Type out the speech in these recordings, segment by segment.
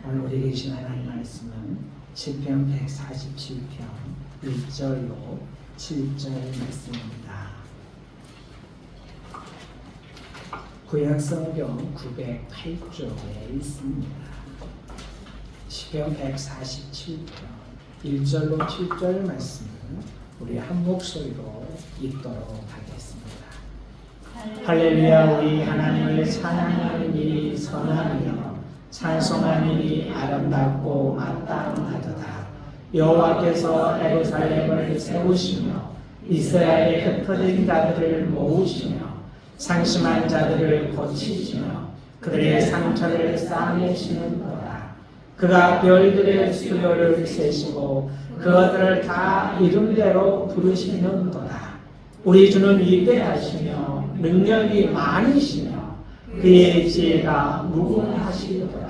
오늘 우리에게 주신 하나님 말씀은 시편 147편 1절로 7절 말씀입니다. 구약성경 908쪽에 있습니다. 시편 147편 1절로 7절 말씀을 우리 한 목소리로 읽도록 하겠습니다. 할렐루야. 우리 하나님을 찬양하는 일이 선하며 찬송하는 일이 아름답고 마땅하도다. 여호와께서 예루살렘을 세우시며 이스라엘의 흩어진 자들을 모으시며 상심한 자들을 고치시며 그들의 상처를 싸매시는도다. 그가 별들의 수요를 세시고 그것들을 다 이름대로 부르시는도다. 우리 주는 위대하시며 능력이 많으시며 그의 지혜가 무궁하시도다.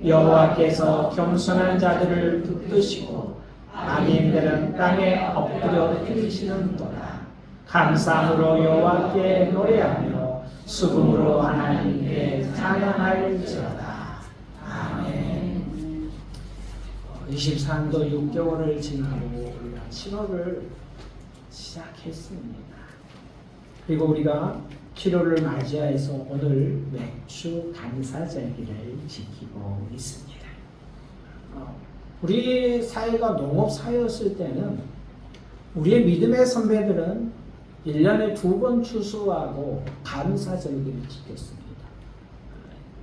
여호와께서 겸손한 자들을 붙드시고 악인들은 땅에 엎드려 들으시는도다. 감사함으로 여호와께 노래하며 수금으로 하나님께 찬양할지어다. 아멘. 23도 6개월을 지나고 우리가 7월을 시작했습니다. 그리고 우리가 7월을 맞이해서 오늘 맥주 감사절기를 지키고 있습니다. 우리 사회가 농업 사회였을 때는 우리의 믿음의 선배들은 1년에 2번 추수하고 감사절기를 지켰습니다.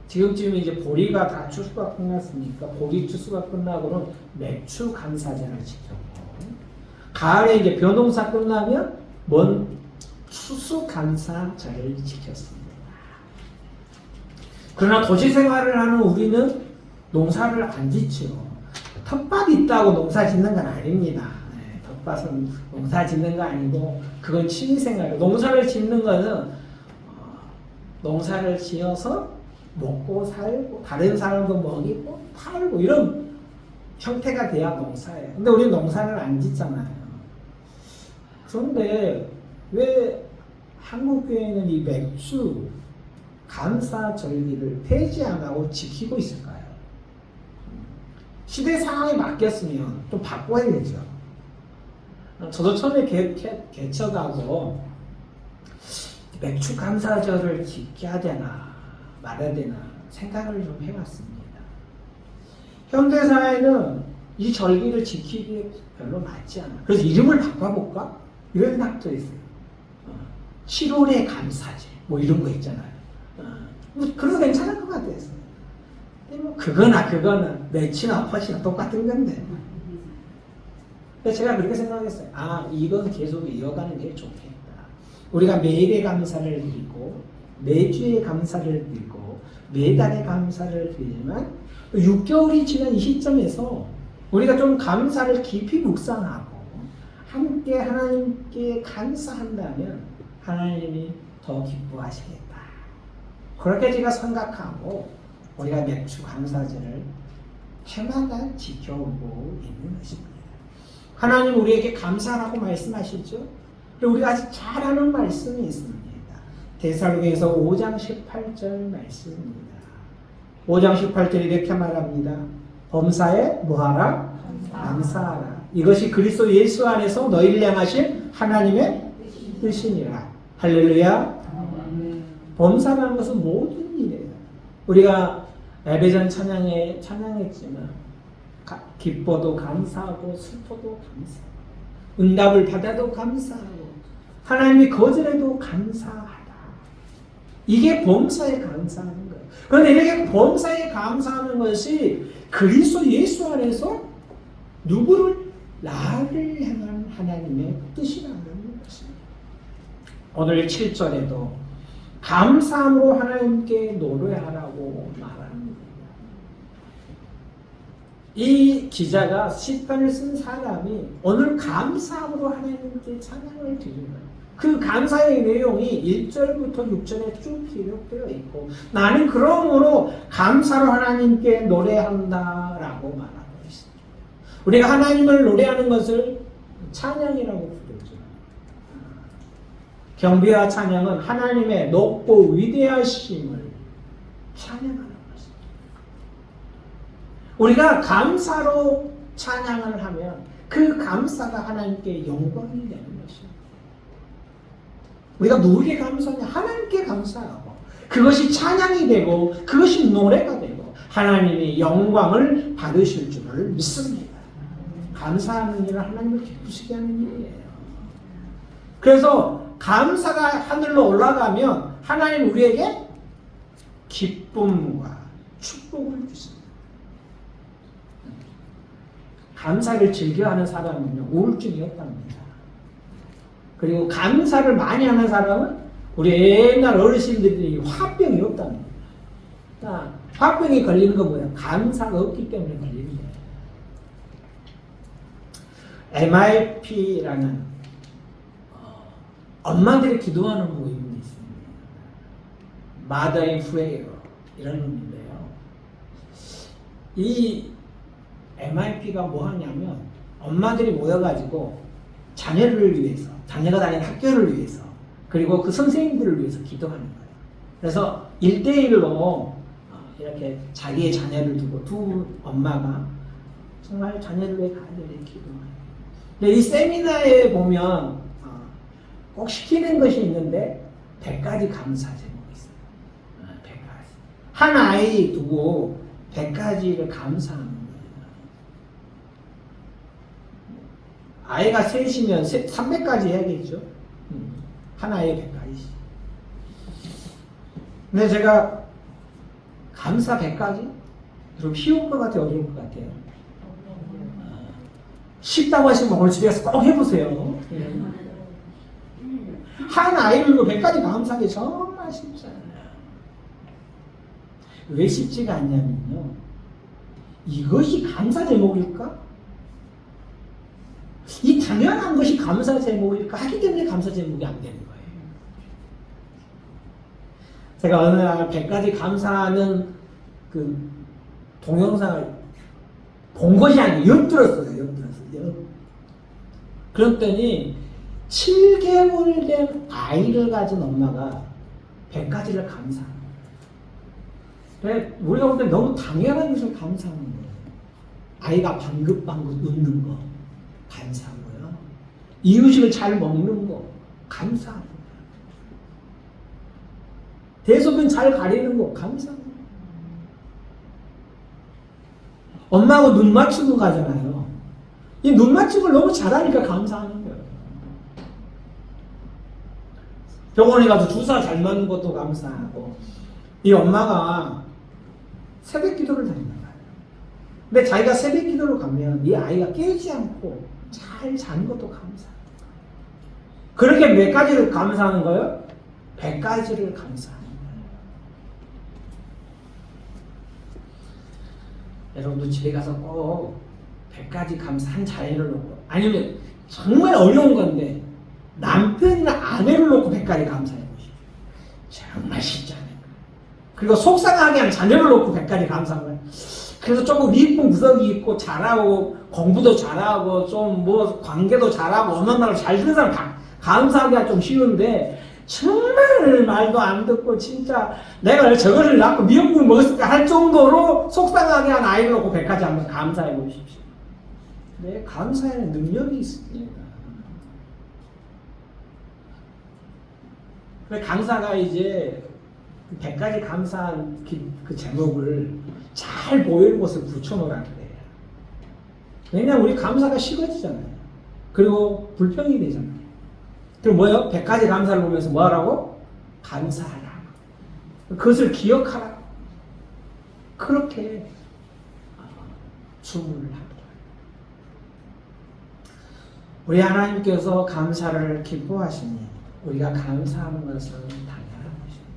지금쯤 이제 보리가 다 추수가 끝났으니까 보리 추수가 끝나고는 맥주 감사절을 지켰고, 가을에 이제 벼농사 끝나면 추수감사절을 지켰습니다. 그러나 도시생활을 하는 우리는 농사를 안 짓죠. 텃밭이 있다고 농사 짓는 건 아닙니다. 텃밭은 농사 짓는 거 아니고 그건 취미생활이에요. 농사를 짓는 것은 농사를 지어서 먹고 살고 다른 사람도 먹이고 팔고 이런 형태가 돼야 농사예요. 근데 우리는 농사를 안 짓잖아요. 그런데 왜 한국교회는 이 맥주 감사절기를 폐지 안 하고 지키고 있을까요? 시대 상황에 맡겼으면 좀 바꿔야 되죠. 저도 처음에 개척하고 맥주 감사절을 지켜야 되나 말아야 되나 생각을 좀 해봤습니다. 현대사회는 이 절기를 지키기에 별로 맞지 않아. 그래서 이름을 바꿔볼까? 이런 생각도 있어요. 7월의 감사절 뭐 이런 거 있잖아요. 그런 거 괜찮을 것 같아요. 뭐 그거는 맥주나 팥이나 똑같은 건데. 그래서 제가 그렇게 생각했어요. 이건 계속 이어가는 게 좋겠다. 우리가 매일의 감사를 드리고 매주의 감사를 드리고 매달의 감사를 드리지만 6개월이 지난 이 시점에서 우리가 좀 감사를 깊이 묵상하고 함께 하나님께 감사한다면 하나님이 더 기뻐하시겠다. 그렇게 제가 생각하고 우리가 맥주 감사절을 해마다 지켜오고 있는 것입니다. 하나님 우리에게 감사라고 말씀하시죠. 그리고 우리가 아주 잘 아는 말씀이 있습니다. 데살로니가서 5장 18절 말씀입니다. 5장 18절 이렇게 말합니다. 범사에 뭐하라? 감사하라. 이것이 그리스도 예수 안에서 너희를 향하신 하나님의 뜻이니라. 할렐루야. 범사라는 것은 모든 일이에요. 우리가 예배전 찬양했지만 기뻐도 감사하고 슬퍼도 감사하고 응답을 받아도 감사하고 하나님이 거절해도 감사하다. 이게 범사에 감사하는 거예요. 그런데 이렇게 범사에 감사하는 것이 그리스도 예수 안에서 나를 향한 하나님의 뜻이라는 것입니다. 오늘 7절에도 감사함으로 하나님께 노래하라고 말합니다. 이 기자가 시편을 쓴 사람이 오늘 감사함으로 하나님께 찬양을 드리는 그 감사의 내용이 1절부터 6절에 쭉 기록되어 있고 나는 그러므로 감사로 하나님께 노래한다라고 말하고 있습니다. 우리가 하나님을 노래하는 것을 찬양이라고 부르죠. 경배와 찬양은 하나님의 높고 위대하심을 찬양하는 것입니다. 우리가 감사로 찬양을 하면 그 감사가 하나님께 영광이 되는 것입니다. 우리가 누구에게 감사하냐? 하나님께 감사하고 그것이 찬양이 되고 그것이 노래가 되고 하나님이 영광을 받으실 줄을 믿습니다. 감사하는 일은 하나님을 기쁘시게 하는 일이에요. 그래서 감사가 하늘로 올라가면 하나님 우리에게 기쁨과 축복을 주십니다. 감사를 즐겨하는 사람은요, 우울증이 없답니다. 그리고 감사를 많이 하는 사람은 우리 옛날 어르신들이 화병이 없답니다. 그러니까 화병이 걸리는 건 뭐예요? 감사가 없기 때문에 걸리는 거예요. MIP라는 엄마들이 기도하는 모임이 있습니다. Mother in Prayer 이런 의미인데요. 이 MIP가 뭐 하냐면 엄마들이 모여가지고 자녀를 위해서, 자녀가 다니는 학교를 위해서, 그리고 그 선생님들을 위해서 기도하는 거예요. 그래서 1대1로 이렇게 자기의 자녀를 두고 두 엄마가 정말 자녀를 위해 간절히 기도해요. 근데 이 세미나에 보면 꼭 시키는 것이 있는데 100가지 감사 제목이 있어요. 100가지. 한 아이 두고 100가지를 감사하는 거예요. 아이가 셋이면 300가지 해야겠죠. 한 아이에 100가지씩. 근데 제가 감사 100가지? 좀 쉬운 것 같아요? 어려울 것 같아요? 쉽다고 하시면 오늘 집에 가서 꼭 해보세요. 한 아이를 100가지 감사하기 정말 쉽지 않아요. 왜 쉽지가 않냐면요, 이것이 감사 제목일까? 이 당연한 것이 감사 제목일까 하기 때문에 감사 제목이 안 되는 거예요. 제가 어느 날 100가지 감사하는 그 동영상을 본 것이 아니에요. 엿들었어요. 그랬더니 7개월 된 아이를 가진 엄마가 100가지를 감사하는 거예요. 우리가 볼 때 너무 당연한 것을 감사하는 거예요. 아이가 방긋방긋 웃는 거 감사하고요. 이유식을 잘 먹는 거 감사하는 거예요. 대소변 잘 가리는 거 감사하는 거예요. 엄마하고 눈 맞추고 가잖아요. 이 눈 맞춤을 너무 잘하니까 감사하는 거예요. 병원에 가서 주사 잘 맞는 것도 감사하고, 이 엄마가 새벽 기도를 다니는 거예요. 근데 자기가 새벽 기도를 가면 이 아이가 깨지 않고 잘 자는 것도 감사해요. 그렇게 몇 가지를 감사하는 거예요? 100가지를 감사하는 거예요. 여러분도 집에 가서 꼭 100가지 감사한 자리를 놓고, 아니면 정말 어려운 건데 남편이나 아내를 놓고 100가지 감사해 보십시오. 정말 쉽지 않아요. 그리고 속상하게 하는 자녀를 놓고 100가지 감사한 거예요. 그래서 조금 이쁜 구석이 있고 잘하고 공부도 잘하고 좀 뭐 관계도 잘하고 엄마 말을 잘 듣는 사람 감사하기가 좀 쉬운데, 정말 말도 안 듣고 진짜 내가 저거를 낳고 미역국 먹었을까 할 정도로 속상하게 한 아이를 놓고 100가지 한번 감사해 보십시오. 네, 감사하는 능력이 있습니다. 그래서 강사가 이제 100가지 감사한 그 제목을 잘 보이는 곳에 붙여놓으라 그래요. 왜냐면 우리 감사가 식어지잖아요. 그리고 불평이 되잖아요. 그럼 뭐예요? 100가지 감사를 보면서 뭐 하라고? 감사하라. 그것을 기억하라. 그렇게 주문을 합니다. 우리 하나님께서 감사를 기뻐하시니 우리가 감사하는 것은 당연한 것입니다.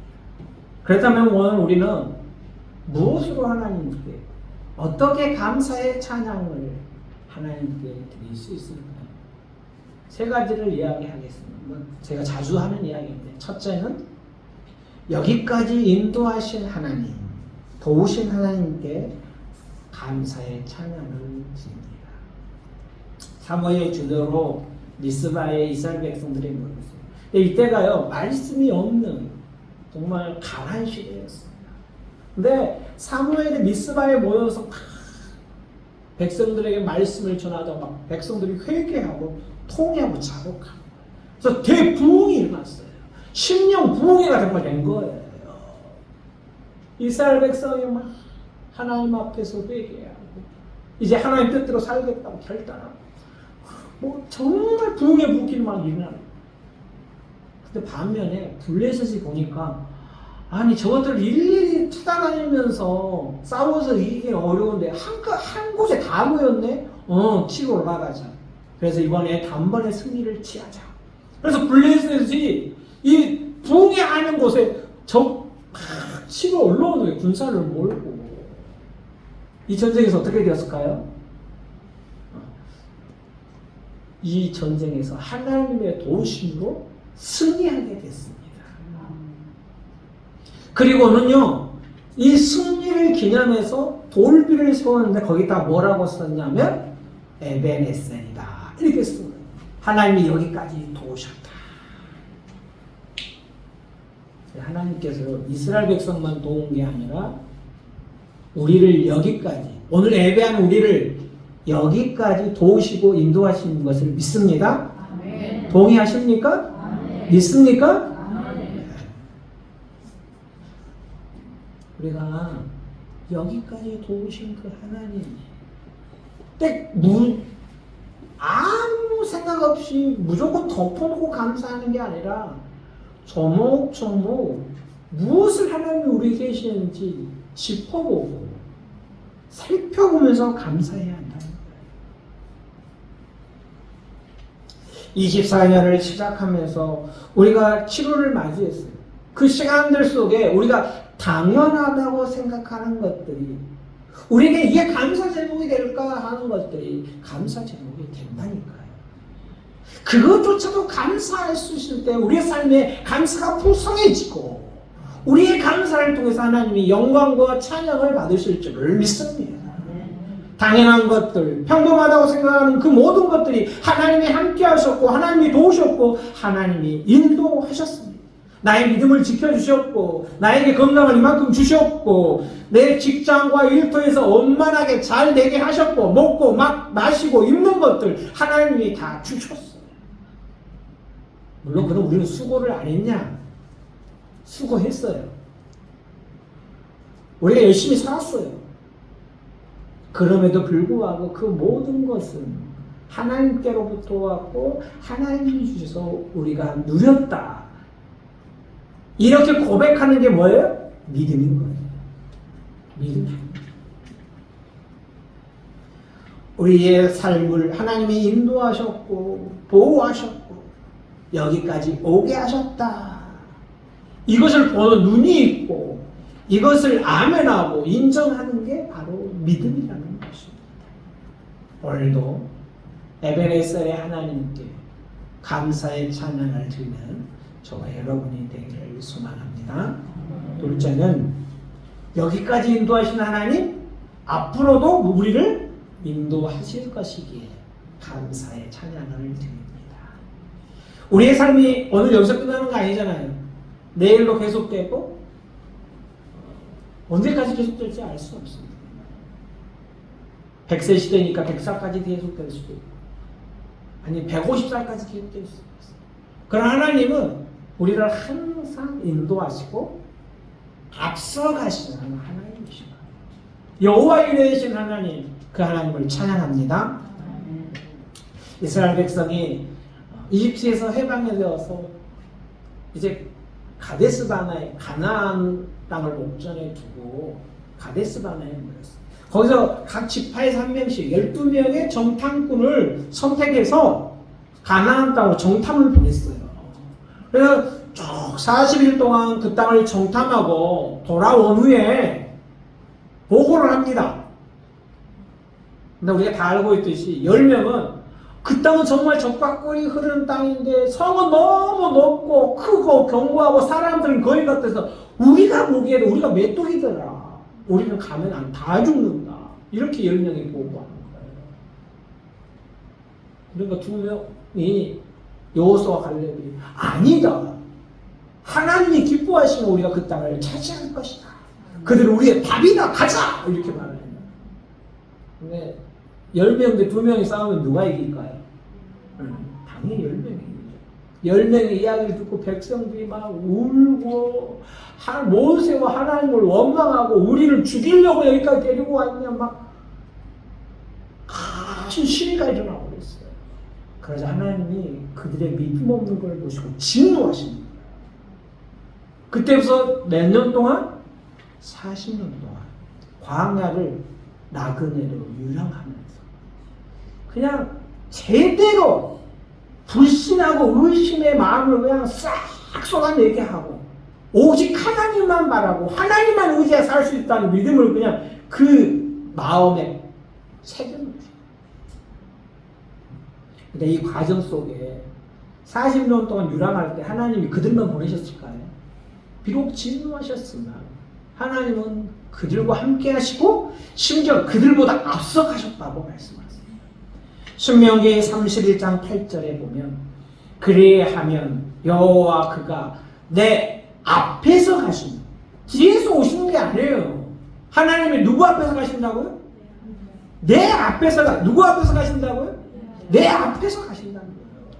그렇다면 오늘 우리는 무엇으로 하나님께, 어떻게 감사의 찬양을 하나님께 드릴 수 있을까요? 세 가지를 이야기하겠습니다. 제가 자주 하는 이야기인데, 첫째는 여기까지 인도하신 하나님, 도우신 하나님께 감사의 찬양을 드립니다. 사무엘 주도로 미스바의 이스라엘 백성들이 모였어요. 이때가요, 말씀이 없는 정말 가난 시대였습니다. 근데 사무엘이 미스바에 모여서 백성들에게 말씀을 전하다가 백성들이 회개하고 통회하고 자복하고 그래서 대부흥이 일어났어요. 심령 부흥회가 정말 된 거예요. 이스라엘 백성이 막 하나님 앞에서 회개하고 이제 하나님 뜻대로 살겠다고 결단하고 뭐 정말 부흥의 불길이 막 일어나요. 근데 반면에 블레셋이 보니까 아니 저것들 일일이 찾아다니면서 싸워서 이기기 어려운데 한 곳에 다 모였네? 치고 올라가자. 그래서 이번에 단번에 승리를 취하자. 그래서 블레셋이 이 부흥회하는 곳에 치고 올라오는 거예요. 군사를 몰고. 이 전쟁에서 어떻게 되었을까요? 이 전쟁에서 하나님의 도우심으로 승리하게 됐습니다. 그리고는요, 이 승리를 기념해서 돌비를 세웠는데 거기다 뭐라고 썼냐면 에베네셀이다 이렇게 쓴 거예요. 하나님이 여기까지 도우셨다. 하나님께서 이스라엘 백성만 도운 게 아니라 우리를 여기까지, 오늘 예배하는 우리를 여기까지 도우시고 인도하시는 것을 믿습니다. 아멘. 동의하십니까? 아멘. 믿습니까? 아멘. 우리가 여기까지 도우신 그 하나님, 아무 생각 없이 무조건 덮어놓고 감사하는 게 아니라 조목조목 무엇을 하나님이 우리에게 계시는지 짚어보고 살펴보면서 감사해야 한다는 거예요. 24년을 시작하면서 우리가 7월을 맞이했어요. 그 시간들 속에 우리가 당연하다고 생각하는 것들이 우리에게 이게 감사 제목이 될까 하는 것들이 감사 제목이 된다니까요. 그것조차도 감사할 수 있을 때 우리의 삶에 감사가 풍성해지고 우리의 감사를 통해서 하나님이 영광과 찬양을 받으실 줄을 믿습니다. 당연한 것들, 평범하다고 생각하는 그 모든 것들이 하나님이 함께 하셨고 하나님이 도우셨고 하나님이 인도하셨습니다. 나의 믿음을 지켜주셨고 나에게 건강을 이만큼 주셨고 내 직장과 일터에서 원만하게 잘 되게 하셨고 먹고 마시고 입는 것들 하나님이 다 주셨어요. 물론 그럼 우리는 수고를 안 했냐? 수고했어요. 우리가 열심히 살았어요. 그럼에도 불구하고 그 모든 것은 하나님께로부터 왔고 하나님이 주셔서 우리가 누렸다. 이렇게 고백하는 게 뭐예요? 믿음인 거예요. 믿음. 우리의 삶을 하나님이 인도하셨고 보호하셨고 여기까지 오게 하셨다. 이것을 보는 눈이 있고 이것을 아멘하고 인정하는 게 바로 믿음이라는 것입니다. 오늘도 에베네셀의 하나님께 감사의 찬양을 드리는 저와 여러분이 되기를 소망합니다. 둘째는 여기까지 인도하신 하나님 앞으로도 우리를 인도하실 것이기에 감사의 찬양을 드립니다. 우리의 삶이 오늘 여기서 끝나는 거 아니잖아요. 내일로 계속되고 언제까지 계속될지 알 수 없습니다. 100세 시대니까 100살까지 계속될 수도 있고 아니 150살까지 계속될 수도 있어요. 그러나 하나님은 우리를 항상 인도하시고 앞서가시는 하나님이십니다. 여호와 이레 되신 하나님, 그 하나님을 찬양합니다. 이스라엘 백성이 이집트에서 해방되어서 이제 가데스바나에 가나안 땅을 목전에 두고 가데스바나에 모였어요. 거기서 각 지파에서 한 명씩 12명의 정탐꾼을 선택해서 가나안 땅으로 정탐을 보냈어요. 그래서 쭉 40일 동안 그 땅을 정탐하고 돌아온 후에 보고를 합니다. 근데 우리가 다 알고 있듯이 10명은 그 땅은 정말 적박골이 흐르는 땅인데 성은 너무 높고 크고 견고하고 사람들은 거의 같아서 우리가 보기에도 우리가 메뚜기더라. 우리는 가면 다 죽는다. 이렇게 10명이 보고하는 거예요. 그러니까 2명이 여호수아와 갈렙이 아니다. 하나님이 기뻐하시면 우리가 그 땅을 차지할 것이다. 그들은 우리의 밥이다. 가자! 이렇게 말을 했어요. 근데 10명인데 2명이 싸우면 누가 이길까요? 당연히 10명이 이기죠. 10명의 이야기를 듣고 백성들이 막 울고 모세와 하나님을 원망하고 우리를 죽이려고 여기까지 데리고 왔냐 막 큰 시위가 일어나고 그랬어요. 그러자 하나님이 그들의 믿음 없는 걸 보시고 진노하십니다. 그때부터 몇 년 동안? 40년 동안 광야를 나그네로 유랑하면서 그냥 제대로 불신하고 의심의 마음을 그냥 싹 쏟아내게 하고 오직 하나님만 바라고 하나님만 의지해 살 수 있다는 믿음을 그냥 그 마음에 새겨놓으세요. 근데 이 과정 속에 40년 동안 유랑할 때 하나님이 그들만 보내셨을까요? 비록 진노하셨으나 하나님은 그들과 함께 하시고 심지어 그들보다 앞서 가셨다고 말씀하세요. 신명기 31장 8절에 보면 그리하면 여호와 그가 내 앞에서 가시니 뒤에서 오시는 게 아니에요. 하나님이 누구 앞에서 가신다고요? 내 앞에서 누구 앞에서 가신다고요? 내 앞에서 가신다는 거예요.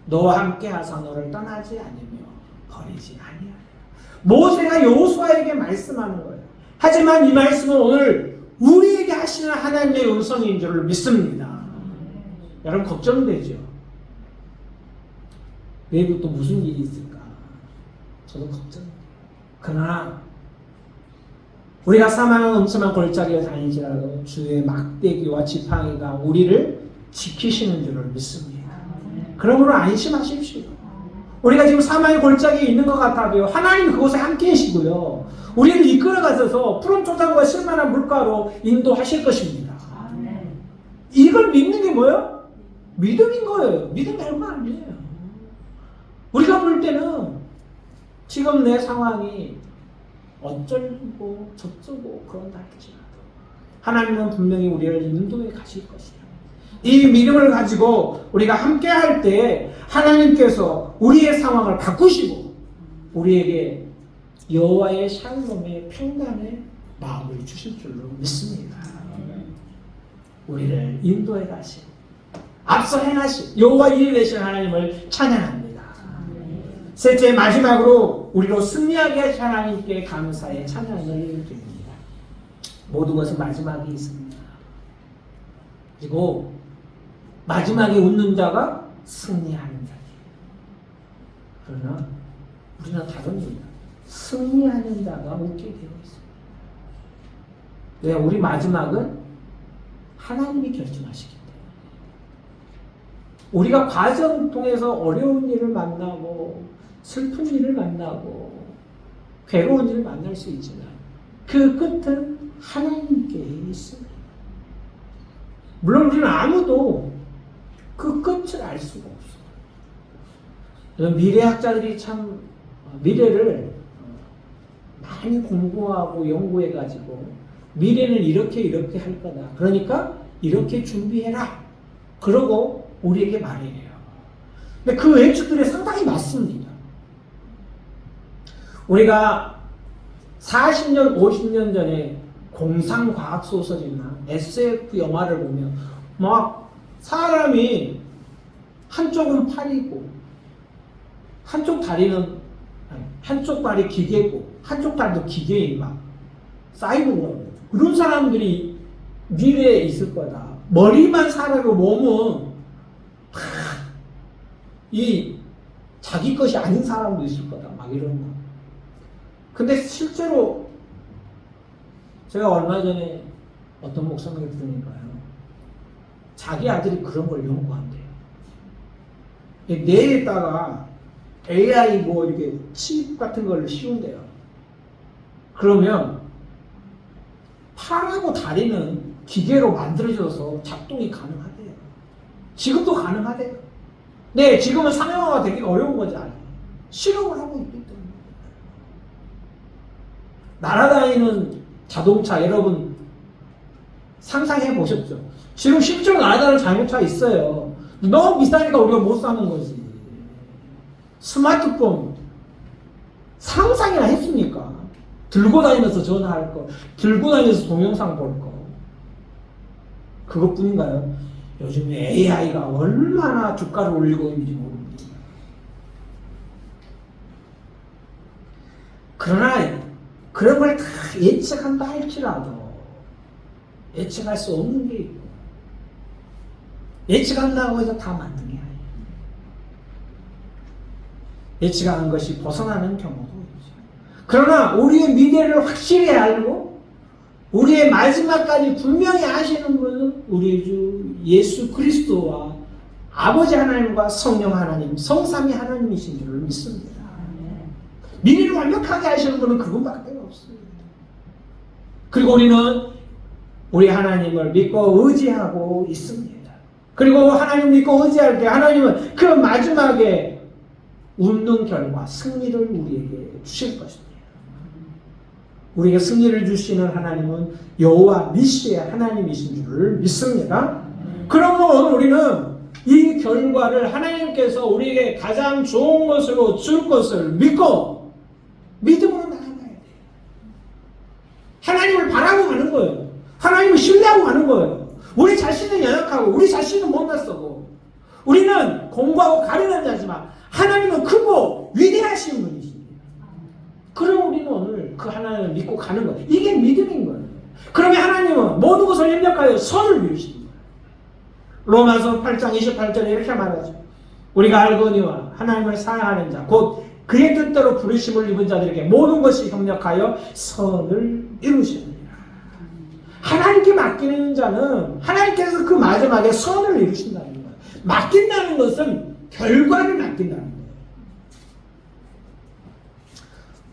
너와 함께 하사 너를 떠나지 않으며 버리지 아니하리라. 모세가 여호수아에게 말씀하는 거예요. 하지만 이 말씀은 오늘 우리에게 하시는 하나님의 음성인 줄을 믿습니다. 여러분 걱정되죠? 내일도 또 무슨 일이 있을까? 저도 걱정돼요. 그러나 우리가 사망한 음침한 골짜기에 다니지라도 주의 막대기와 지팡이가 우리를 지키시는 줄을 믿습니다. 그러므로 안심하십시오. 우리가 지금 사망의 골짜기에 있는 것 같아도요, 하나님 그곳에 함께 계시고요, 우리를 이끌어가셔서 푸른 초장과 실만한 물가로 인도하실 것입니다. 이걸 믿는 게 뭐예요? 믿음인 거예요. 믿음 별거 아니에요. 우리가 볼 때는 지금 내 상황이 어쩌고 저쩌고 그런다 할지라도 하나님은 분명히 우리를 인도해 가실 것이다. 이 믿음을 가지고 우리가 함께 할 때 하나님께서 우리의 상황을 바꾸시고 우리에게 여호와의 샬롬의 평강의 마음을 주실 줄로 믿습니다. 우리를 인도해 가신 앞서 행하신 여호와 일이 되신 하나님을 찬양합니다. 셋째, 마지막으로 우리로 승리하게 하신 하나님께 감사의 찬양을 드립니다. 모든 것은 마지막이 있습니다. 그리고 마지막에 웃는 자가 승리하는 자예요. 그러나 우리는 다릅니다. 승리하는 자가 웃게 되어 있습니다. 왜? 우리 마지막은 하나님이 결정하시기 때문에. 우리가 과정 통해서 어려운 일을 만나고 슬픈 일을 만나고 괴로운 일을 만날 수 있지만 그 끝은 하나님께 있습니다. 물론 우리는 아무도 그 끝을 알 수가 없어요. 미래학자들이 참 미래를 많이 공부하고 연구해가지고 미래는 이렇게 할 거다. 그러니까 이렇게 준비해라. 그러고 우리에게 말해요. 근데 그 예측들이 상당히 맞습니다. 우리가 40년, 50년 전에 공상과학소설이나 SF 영화를 보면 막 사람이 한쪽은 팔이고 한쪽 발이 기계고 한쪽 발도 기계인 막 사이보그라고 그런 사람들이 미래에 있을 거다. 머리만 사람이고 몸은 이 자기 것이 아닌 사람도 있을 거다. 막 이런 거. 근데 실제로 제가 얼마 전에 어떤 목사님을 들으니까요, 자기 아들이 그런 걸 연구한대요. 뇌에다가 AI 뭐 이렇게 칩 같은 걸 씌운대요. 그러면 팔하고 다리는 기계로 만들어져서 작동이 가능하대요. 지금도 가능하대요. 네, 지금은 상용화가 되기 어려운 거지 아니에요. 실험을 하고 있기 때문에. 날아다니는 자동차 여러분 상상해 보셨죠? 지금 실제로 날아다니는 자동차 있어요. 너무 비싸니까 우리가 못 사는 거지. 스마트폰 상상이나 했습니까? 들고 다니면서 전화할 거, 들고 다니면서 동영상 볼 거. 그것뿐인가요? 요즘 AI가 얼마나 주가를 올리고 있는지 모릅니다. 그러나 그런 걸 다 예측한다 할지라도 예측할 수 없는 게 있고 예측한다고 해서 다 맞는 게 아니에요. 예측하는 것이 벗어나는 경우도 있죠. 그러나 우리의 미래를 확실히 알고 우리의 마지막까지 분명히 아시는 분은 우리 주 예수 그리스도와 아버지 하나님과 성령 하나님, 성삼위 하나님이신 줄을 믿습니다. 미래를 완벽하게 아시는 분은 그분밖에 없습니다. 그리고 우리는 우리 하나님을 믿고 의지하고 있습니다. 그리고 하나님 믿고 의지할 때 하나님은 그 마지막에 웃는 결과 승리를 우리에게 주실 것입니다. 우리에게 승리를 주시는 하나님은 여호와 니시의 하나님이신 줄을 믿습니다. 그러므로 오늘 우리는 이 결과를 하나님께서 우리에게 가장 좋은 것으로 줄 것을 믿고 믿음으로 나아가야 돼요. 하나님을 바라고 가는 거예요. 하나님을 신뢰하고 가는 거예요. 우리 자신은 연약하고 우리 자신은 못났어고 우리는 공부하고 가련한 자지만 하나님은 크고 위대하신 분이십니다. 그럼 우리는 오늘 그 하나님을 믿고 가는 거예요. 이게 믿음인 거예요. 그러면 하나님은 모든 것을 협력하여 선을 이루시는 거예요. 로마서 8장 28절에 이렇게 말하죠. 우리가 알거니와 하나님을 사랑하는 자 곧 그의 뜻대로 부르심을 입은 자들에게 모든 것이 협력하여 선을 이루시느니라. 하나님께 맡기는 자는 하나님께서 그 마지막에 선을 이루신다는 거예요. 맡긴다는 것은 결과를 맡긴다는 거예요.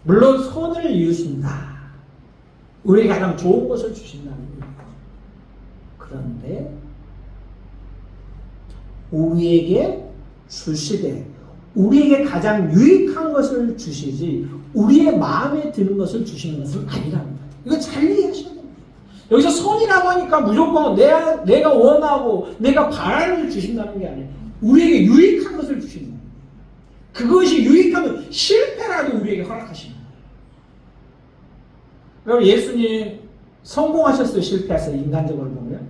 물론 선을 이루신다. 우리에게 가장 좋은 것을 주신다는 거예요. 그런데 우리에게 주시되 우리에게 가장 유익한 것을 주시지 우리의 마음에 드는 것을 주시는 것은 아니라는 거예요. 이거 잘 이해하셔야 됩니다. 여기서 선이라고 하니까 무조건 내가 원하고 내가 바라는 것을 주신다는 게 아니에요. 우리에게 유익한 것을 주시는 거예요. 그것이 유익하면 실패라도 우리에게 허락하시는 거예요. 그럼 예수님 성공하셨어요? 실패했어요? 인간적으로 보면?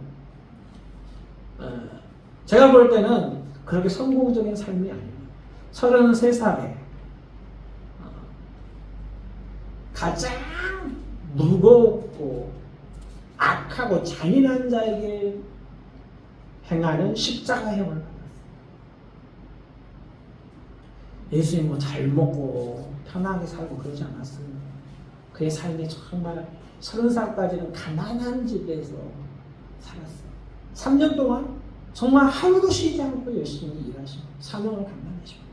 제가 볼 때는 그렇게 성공적인 삶이 아니에요. 33살에 가장 무겁고 악하고 잔인한 자에게 행하는 십자가형을 받았어요. 예수님 뭐 잘 먹고 편하게 살고 그러지 않았어요. 그의 삶이 정말 30살까지는 가난한 집에서 살았어요. 3년 동안 정말 하루도 쉬지 않고 열심히 일하시고 사명을 감당하십니다.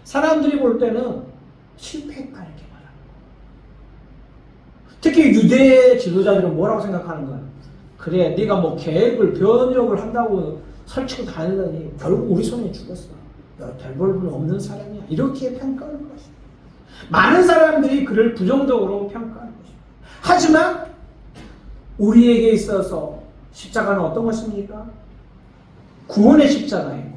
사람들이 볼 때는 실패했다 이렇게 말합니다. 특히 유대 지도자들은 뭐라고 생각하는 거야? 그래 네가 뭐 계획을 변혁을 한다고 설치고 다니더니 결국 우리 손에 죽었어. 별 볼일 없는 사람이야. 이렇게 평가할 것입니다. 많은 사람들이 그를 부정적으로 평가할 것입니다. 하지만 우리에게 있어서 십자가는 어떤 것입니까? 구원의 십자가예요.